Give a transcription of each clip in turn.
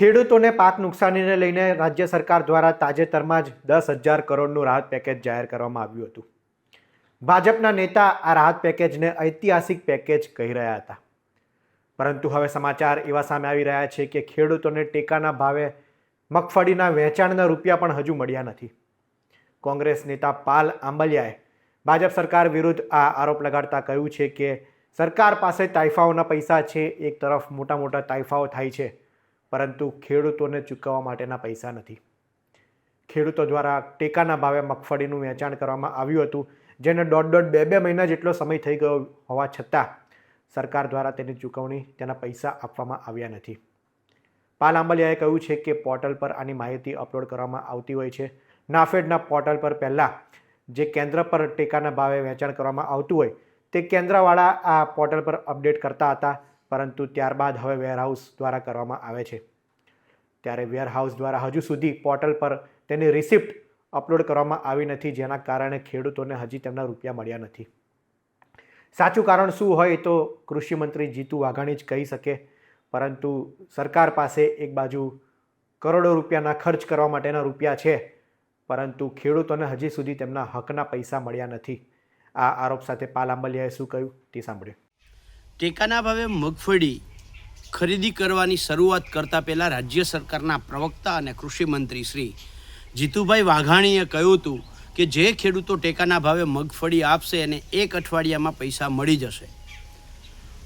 ખેડૂતોને પાક નુકસાનીને લઈને રાજ્ય સરકાર દ્વારા તાજેતરમાં જ 10,000 કરોડનું રાહત પેકેજ જાહેર કરવામાં આવ્યું હતું. ભાજપના નેતા આ રાહત પેકેજને ઐતિહાસિક પેકેજ કહી રહ્યા હતા, પરંતુ હવે સમાચાર એવા સામે આવી રહ્યા છે કે ખેડૂતોને ટેકાના ભાવે મગફળીના વેચાણના રૂપિયા પણ હજુ મળ્યા નથી. કોંગ્રેસ નેતા પાલ આંબલિયાએ ભાજપ સરકાર વિરુદ્ધ આ આરોપ લગાડતા કહ્યું છે કે સરકાર પાસે તાઇફાઓના પૈસા છે. એક તરફ મોટા મોટા તાઇફાઓ થાય છે, પરંતુ ખેડૂતોને ચૂકવવા માટેના પૈસા નથી. ખેડૂતો દ્વારા ટેકાના ભાવે મગફળીનું વેચાણ કરવામાં આવ્યું હતું, જેને દોઢ બે મહિના જેટલો સમય થઈ ગયો હોવા છતાં સરકાર દ્વારા તેની ચૂકવણી, તેના પૈસા આપવામાં આવ્યા નથી. પાલ આંબલિયાએ કહ્યું છે કે પોર્ટલ પર આની માહિતી અપલોડ કરવામાં આવતી હોય છે. નાફેડના પોર્ટલ પર પહેલાં જે કેન્દ્ર પર ટેકાના ભાવે વેચાણ કરવામાં આવતું હોય તે કેન્દ્રવાળા આ પોર્ટલ પર અપડેટ કરતા હતા, પરંતુ ત્યારબાદ હવે વેરહાઉસ દ્વારા કરવામાં આવે છે. ત્યારે વેરહાઉસ દ્વારા હજુ સુધી પોર્ટલ પર તેની રિસિપ્ટ અપલોડ કરવામાં આવી નથી, જેના કારણે ખેડૂતોને હજી તેમના રૂપિયા મળ્યા નથી. સાચું કારણ શું હોય તો કૃષિ મંત્રી જીતુ વાઘાણી જ કહી શકે, પરંતુ સરકાર પાસે એક બાજુ કરોડો રૂપિયાના ખર્ચ કરવા માટેના રૂપિયા છે, પરંતુ ખેડૂતોને હજી સુધી તેમના હકના પૈસા મળ્યા નથી. આ આરોપ સાથે પાલ આંબલિયાએ શું કહ્યું તે સાંભળ્યું. ટેકાના ભાવે મગફળી ખરીદી કરવાની શરૂઆત કરતાં પહેલાં રાજ્ય સરકારના પ્રવક્તા અને કૃષિ મંત્રી શ્રી જીતુભાઈ વાઘાણીએ કહ્યું હતું કે જે ખેડૂતો ટેકાના ભાવે મગફળી આપશે એને 1 અઠવાડિયામાં પૈસા મળી જશે.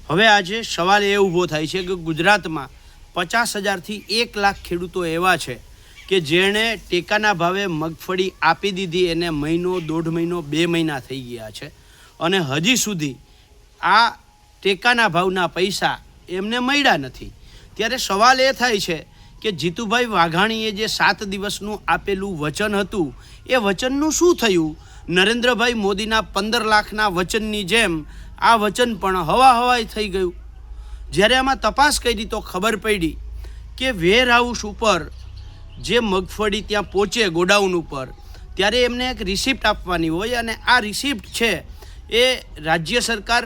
હવે આજે સવાલ એ ઊભો થાય છે કે ગુજરાતમાં 50,000થી 1 લાખ ખેડૂતો એવા છે કે જેણે ટેકાના ભાવે મગફળી આપી દીધી, એને મહિનો, 1.5 મહિનો, 2 મહિના થઈ ગયા છે અને હજી સુધી આ ટેકાના ભાવના પૈસા એમને મળ્યા નથી. ત્યારે સવાલ એ થાય છે કે જીતુભાઈ વાઘાણીએ જે 7 દિવસનું આપેલું વચન હતું એ વચનનું શું થયું? નરેન્દ્રભાઈ મોદીના 15 લાખના વચનની જેમ આ વચન પણ હવાઈ થઈ ગયું. જ્યારે આમાં તપાસ કરી તો ખબર પડી કે વેરહાઉસ ઉપર જે મગફળી ત્યાં પહોંચે ગોડાઉન ઉપર, ત્યારે એમને એક રિસિપ્ટ આપવાની હોય અને આ રિસિપ્ટ છે એ રાજ્ય સરકાર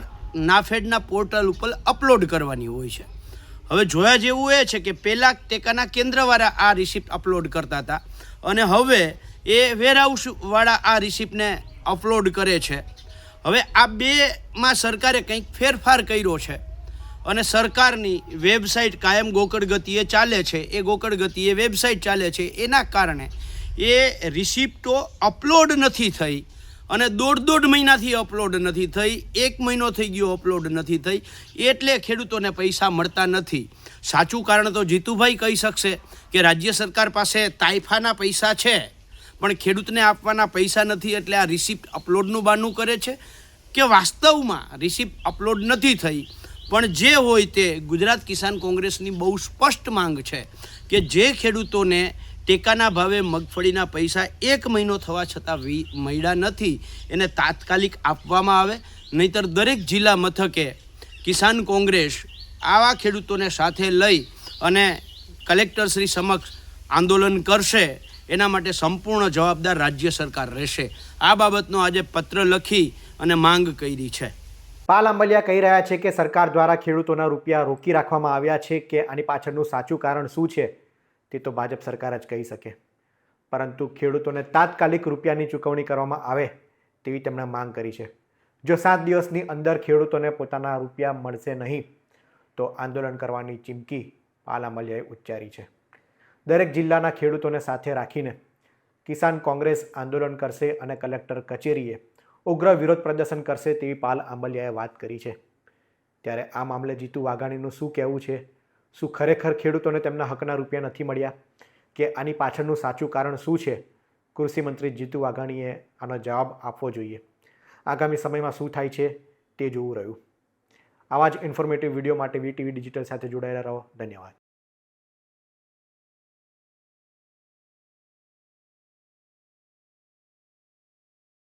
નાફેડના પોર્ટલ ઉપર અપલોડ કરવાની હોય છે. હવે જોયા જેવું એ છે કે પહેલાં ટેકાના કેન્દ્રવાળા આ રિસિપ્ટ અપલોડ કરતા હતા અને હવે એ વેરહાઉસવાળા આ રિસિપ્ટને અપલોડ કરે છે. હવે આ બેમાં સરકારે કંઈક ફેરફાર કર્યો છે અને સરકારની વેબસાઇટ કાયમ ગોકળ ગતિએ ચાલે છે. એ ગોકળ ગતિએ વેબસાઇટ ચાલે છે, એના કારણે એ રિસિપ્ટો અપલોડ નથી થઈ અને 1.5 મહિનાથી અપલોડ નથી થઈ, 1 મહિનો થઈ ગયો અપલોડ નથી થઈ, એટલે ખેડૂતોને પૈસા મળતા નથી. સાચું કારણ તો જીતુભાઈ કહી શકશે કે રાજ્ય સરકાર પાસે તાઇફાના પૈસા છે પણ ખેડૂતને આપવાના પૈસા નથી, એટલે આ રિસિપ્ટ અપલોડનું બહાનું કરે છે કે વાસ્તવમાં રિસિપ્ટ અપલોડ નથી થઈ. પણ જે હોય તે ગુજરાત કિસાન કોંગ્રેસની બહુ સ્પષ્ટ માંગ છે કે જે ખેડૂતોને ટેકાના ભાવે મગફળીના પૈસા 1 મહિનો થવા છતાં મળ્યા નથી એને તાત્કાલિક આપવામાં આવે, નહીંતર દરેક જિલ્લા મથકે કિસાન કોંગ્રેસ આવા ખેડૂતોને સાથે લઈ અને કલેક્ટરશ્રી સમક્ષ આંદોલન કરશે. એના માટે સંપૂર્ણ જવાબદાર રાજ્ય સરકાર રહેશે. આ બાબતનો આજે પત્ર લખી અને માંગ કરી છે. પાલ આંબલિયા કહી રહ્યા છે કે સરકાર દ્વારા ખેડૂતોના રૂપિયા રોકી રાખવામાં આવ્યા છે, કે આની પાછળનું સાચું કારણ શું છે તે તો ભાજપ સરકાર જ કહી શકે, પરંતુ ખેડૂતોને તાત્કાલિક રૂપિયાની ચૂકવણી કરવામાં આવે તેવી તેમણે માંગ કરી છે. જો 7 દિવસની અંદર ખેડૂતોને પોતાના રૂપિયા મળશે નહીં તો આંદોલન કરવાની ચીમકી પાલ આંબલિયાએ ઉચ્ચારી છે. દરેક જિલ્લાના ખેડૂતોને સાથે રાખીને કિસાન કોંગ્રેસ આંદોલન કરશે અને કલેક્ટર કચેરીએ ઉગ્ર વિરોધ પ્રદર્શન કરશે તેવી પાલ આંબલિયાએ વાત કરી છે. ત્યારે આ મામલે જીતુ વાઘાણીનું શું કહેવું છે? શું ખરેખર ખેડૂતોને તેમના હકના રૂપિયા નથી મળ્યા, કે આની પાછળનું સાચું કારણ શું છે? કૃષિ મંત્રી જીતુ વાઘાણીએ આનો જવાબ આપવો જોઈએ. આગામી સમયમાં શું થાય છે તે જોવું રહ્યું. આવા જ ઇન્ફોર્મેટિવ વિડીયો માટે વીટીવી ડિજિટલ સાથે જોડાયેલા રહો. ધન્યવાદ.